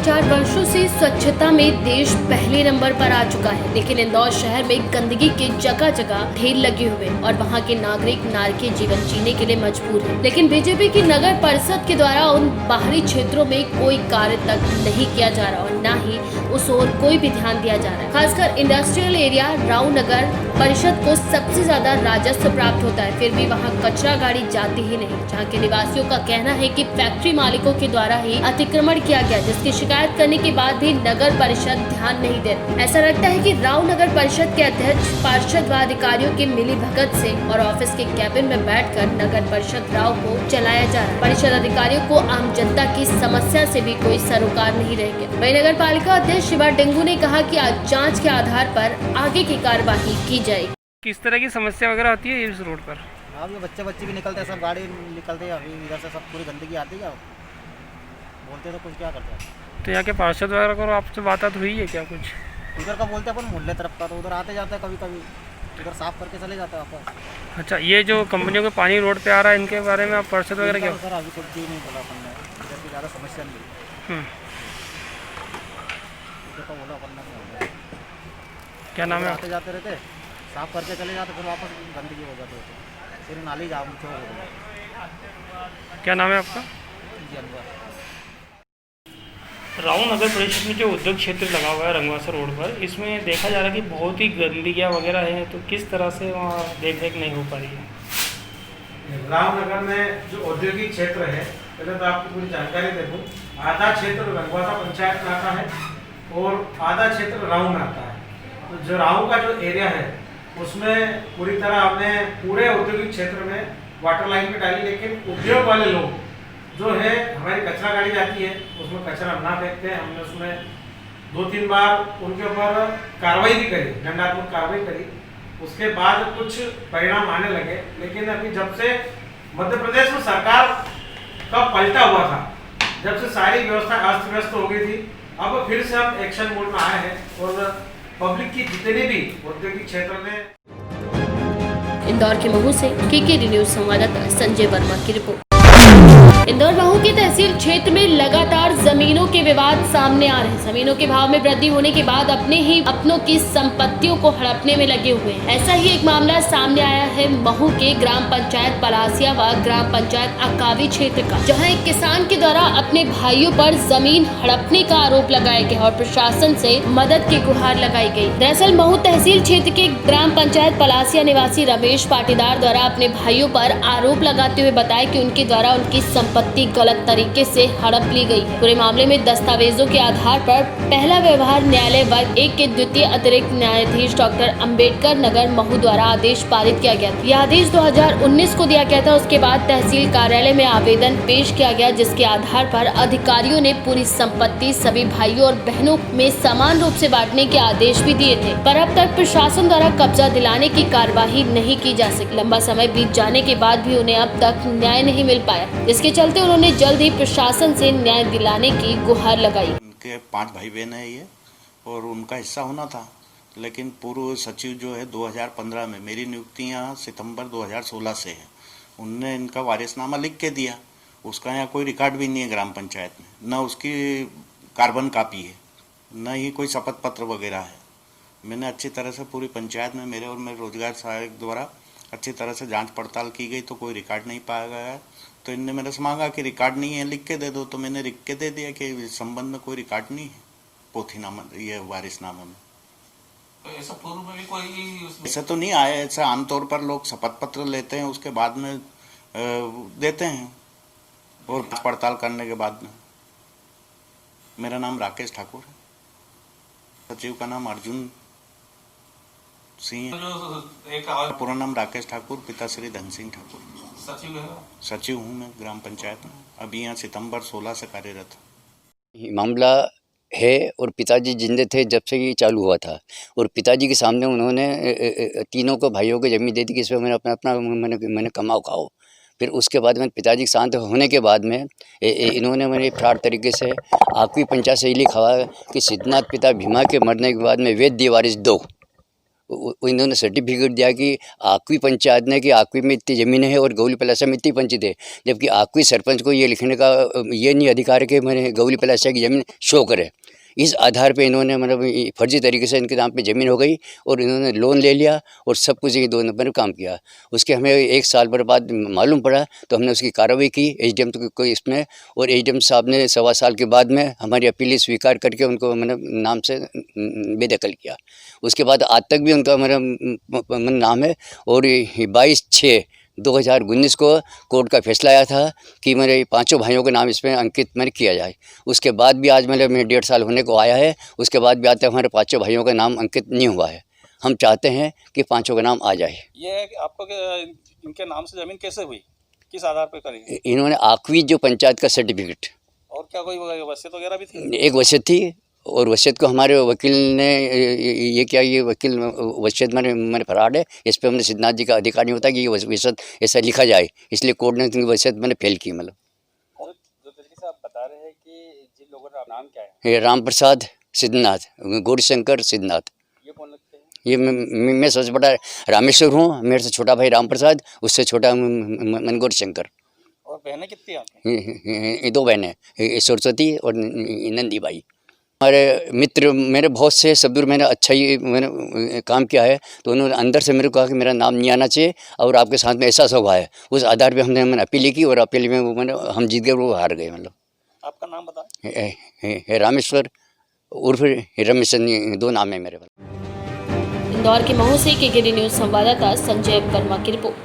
4 वर्षों से स्वच्छता में देश पहले नंबर पर आ चुका है, लेकिन इंदौर शहर में गंदगी के जगह जगह ढेर लगे हुए और वहां के नागरिक नारकीय जीवन जीने के लिए मजबूर हैं। लेकिन बीजेपी की नगर परिषद के द्वारा उन बाहरी क्षेत्रों में कोई कार्य तक नहीं किया जा रहा और न ही उस ओर कोई भी ध्यान दिया जा रहा है। खासकर इंडस्ट्रियल एरिया राव नगर परिषद को सबसे ज्यादा राजस्व प्राप्त होता है, फिर भी वहाँ कचरा गाड़ी जाती ही नहीं। जहाँ के निवासियों का कहना है कि फैक्ट्री मालिकों के द्वारा ही अतिक्रमण किया गया, जिसकी शिकायत करने के बाद भी नगर परिषद ध्यान नहीं दे रही। ऐसा लगता है कि राव नगर परिषद के अध्यक्ष पार्षद व अधिकारियों के मिली भगत से और ऑफिस के कैबिन में बैठकर नगर परिषद राव को चलाया जा रहा है। परिषद अधिकारियों को आम जनता की समस्या से भी कोई सरोकार नहीं रह गया। वही नगर पालिका अध्यक्ष शिवा डेंगू ने कहा कि आज जांच के आधार पर आगे की कार्यवाही की जाएगी। किस तरह की समस्या वगैरह आती है इस रोड पर? हाँ, ये बच्चे भी निकलते हैं, सब गाड़ी निकलते हैं, अभी इधर से सब पूरी गंदगी आती है। बोलते तो कुछ क्या करते हैं। तो यहाँ के पार्षद वगैरह को आपसे बात हुई है क्या कुछ? उधर का बोलते हैं अपन मोहल्ले तरफ का, तो उधर आते जाते हैं, कभी कभी उधर साफ करके चले जाते हैं वापस। अच्छा, ये जो कंपनियों का पानी रोड पे आ रहा है, इनके बारे में आप पार्षद वगैरह क्या? सर अभी कुछ भी नहीं बोला अपन ने, इधर की ज़्यादा समस्या नहीं है। इधर का बोला अपन ने क्या नाम है? आते जाते रहते, साफ करके चले जाते, फिर वापस गंदगी हो जाती है, फिर नाली जाम हो गई। क्या नाम है आपका? जी अनवर। राव नगर परिषद में जो उद्योग क्षेत्र लगा हुआ है रंगवासा रोड पर, इसमें देखा जा रहा है कि बहुत ही गंदगियाँ वगैरह है, तो किस तरह से वहाँ देख रेख नहीं हो पा रही है? रामनगर में जो औद्योगिक क्षेत्र है, पहले तो आपको पूरी जानकारी दे दूँ। आधा क्षेत्र रंगवासा पंचायत में आता है और आधा क्षेत्र राव में आता है। तो जो राव का जो एरिया है उसमें पूरी तरह हमने पूरे औद्योगिक क्षेत्र में वाटर लाइन भी डाली, लेकिन उद्योग वाले लोग जो है, हमारी कचरा गाड़ी जाती है, उसमें कचरा ना फेंकते हैं। हमने उसमें 2-3 बार उनके ऊपर कार्रवाई भी करी, दंडात्मक कार्रवाई करी। उसके बाद कुछ परिणाम आने लगे, लेकिन अभी जब से मध्य प्रदेश में सरकार का पलटा हुआ था, जब से सारी व्यवस्था अस्त व्यस्त हो गई थी, अब फिर से हम एक्शन मोड में आए हैं और पब्लिक की जितने भी औद्योगिक क्षेत्र में। इंदौर के महू से केकेडी न्यूज संवाददाता संजय वर्मा की रिपोर्ट। इंदौर महू के तहसील क्षेत्र में लगातार जमीनों के विवाद सामने आ रहे हैं। जमीनों के भाव में वृद्धि होने के बाद अपनों की संपत्तियों को हड़पने में लगे हुए हैं। ऐसा ही एक मामला सामने आया है महू के ग्राम पंचायत पलासिया व ग्राम पंचायत अकावी क्षेत्र का, जहां एक किसान के द्वारा अपने भाइयों पर जमीन हड़पने का आरोप लगाया गया और प्रशासन से मदद की गुहार लगाई गई। दरअसल महू तहसील क्षेत्र के ग्राम पंचायत पलासिया निवासी रमेश पाटीदार द्वारा अपने भाइयों पर आरोप लगाते हुए बताया कि उनके द्वारा उनकी संपत्ति गलत तरीके से हड़प ली गई है। पूरे मामले में दस्तावेजों के आधार पर पहला व्यवहार न्यायालय वर्ग 1 के द्वितीय अतिरिक्त न्यायाधीश डॉक्टर अंबेडकर नगर महू द्वारा आदेश पारित किया गया था। यह आदेश 2019 को दिया गया था। उसके बाद तहसील कार्यालय में आवेदन पेश किया गया, जिसके आधार पर अधिकारियों ने पूरी संपत्ति सभी भाइयों और बहनों में समान रूप से बांटने के आदेश भी दिए थे, पर अब तक प्रशासन द्वारा कब्जा दिलाने की कार्यवाही नहीं की जा सकी। लंबा समय बीत जाने के बाद भी उन्हें अब तक न्याय नहीं मिल पाया, जिसके चलते उन्होंने जल्द ही प्रशासन से न्याय दिलाने की गुहार लगाई। उनके 5 भाई बहन है ये, और उनका हिस्सा होना था, लेकिन पूर्व सचिव जो है 2015 में, मेरी नियुक्तियाँ सितंबर 2016 से है, उनने इनका वारिसनामा लिख के दिया। उसका यहाँ कोई रिकॉर्ड भी नहीं है ग्राम पंचायत में, न उसकी कार्बन कापी है, न ही कोई शपथ पत्र वगैरह है। मैंने अच्छी तरह से पूरी पंचायत में मेरे और मेरे रोजगार सहायक द्वारा अच्छी तरह से जांच पड़ताल की गई, तो कोई रिकॉर्ड नहीं पाया गया है। तो इनने मेरे से मांगा कि रिकॉर्ड नहीं है, लिख के दे दो, तो मैंने लिख के दे दिया कि इस संबंध में कोई रिकॉर्ड नहीं है पोथीनामा, ये वारिसनामा में। तो ऐसा पूर्व में भी कोई ऐसा तो नहीं आया। ऐसा आमतौर पर लोग शपथ पत्र लेते हैं, उसके बाद में देते हैं, और पड़ताल करने के बाद में। मेरा नाम राकेश ठाकुर है, सचिव का नाम अर्जुन सिंह है। पूरा नाम राकेश ठाकुर, पिता श्री धन सिंह ठाकुर। सचिव हूँ मैं ग्राम पंचायत में, अभी यहाँ सितंबर 16 से कार्यरत हूँ। मामला है, और पिताजी जिंदे थे जब से ये चालू हुआ था, और पिताजी के सामने उन्होंने तीनों को भाइयों को ज़मीन दे दी कि इसमें मैंने कमाओ खाओ। फिर उसके बाद में पिताजी शांत होने के बाद में इन्होंने मैंने फ्रॉड तरीके से आखिरी पंचायत से ये लिखा हुआ कि सिद्धनाथ पिता भीमा के मरने के बाद में वेद वारिस दो, इन्होंने सर्टिफिकेट दिया कि आकवी पंचायत ने कि आकवी में इतनी ज़मीनें हैं और गौली पलासा में इतनी पंचायत है, जबकि आकवी सरपंच को ये लिखने का ये नहीं अधिकार है कि मैंने गौली पलासा की ज़मीन शो करे। इस आधार पे इन्होंने मतलब फर्जी तरीके से इनके नाम पे ज़मीन हो गई और इन्होंने लोन ले लिया और सब कुछ ये 2 नंबर काम किया। उसके हमें 1 साल भर बाद मालूम पड़ा तो हमने उसकी कार्रवाई की एसडीएम को इसमें, और एसडीएम साहब ने 1.25 साल के बाद में हमारी अपील स्वीकार करके उनको मतलब नाम से बेदखल किया। उसके बाद आज तक भी उनका मेरा नाम है और 22/6/2019 को कोर्ट का फैसला आया था कि मेरे 5 भाइयों के नाम इसमें अंकित मैंने किया जाए। उसके बाद भी आज मतलब 1.5 साल होने को आया है, उसके बाद भी आज तक हमारे 5 भाइयों का नाम अंकित नहीं हुआ है। हम चाहते हैं कि 5 का नाम आ जाए। ये है कि आपको इनके नाम से ज़मीन कैसे हुई, किस आधार पर करी? इन्होंने आकवी जो पंचायत का सर्टिफिकेट, और क्या कोई वसीयत वगैरह भी थी? एक वसीयत थी और वसीयत को हमारे वकील ने ये क्या, ये वकील वसीयत मैंने फराड है, इस पर हमने सिद्धनाथ जी का अधिकार नहीं होता कि ये वसीयत ऐसा लिखा जाए, इसलिए कोर्ट ने उनकी वसीयत मैंने फेल की। मतलब और जो तरीके से आप बता रहे हैं कि जिन लोगों का नाम क्या है? ये राम प्रसाद सिद्धनाथ, गौरीशंकर सिद्धनाथ। ये कौन लगते हैं? ये मैं सबसे बड़ा रामेश्वर हूँ, मेरे से छोटा भाई राम प्रसाद, उससे छोटा मन गौरीशंकर। और बहनें कितनी आपकी? ये 2 बहनें, सरस्वती और नंदी बाई। हमारे मित्र मेरे बहुत से सब दूर मैंने अच्छा ही मैंने काम किया है, तो उन्होंने अंदर से मेरे को कहा कि मेरा नाम नहीं आना चाहिए और आपके साथ में ऐसा हुआ है। उस आधार पे मैंने अपील की और अपील में वो हम जीत गए, वो हार गए। मतलब आपका नाम बताएं। रामेश्वर उर्फ रमेश, 2 नाम है मेरे पास। इंदौर के महू से केकेडी न्यूज संवाददाता संजय वर्मा की रिपोर्ट।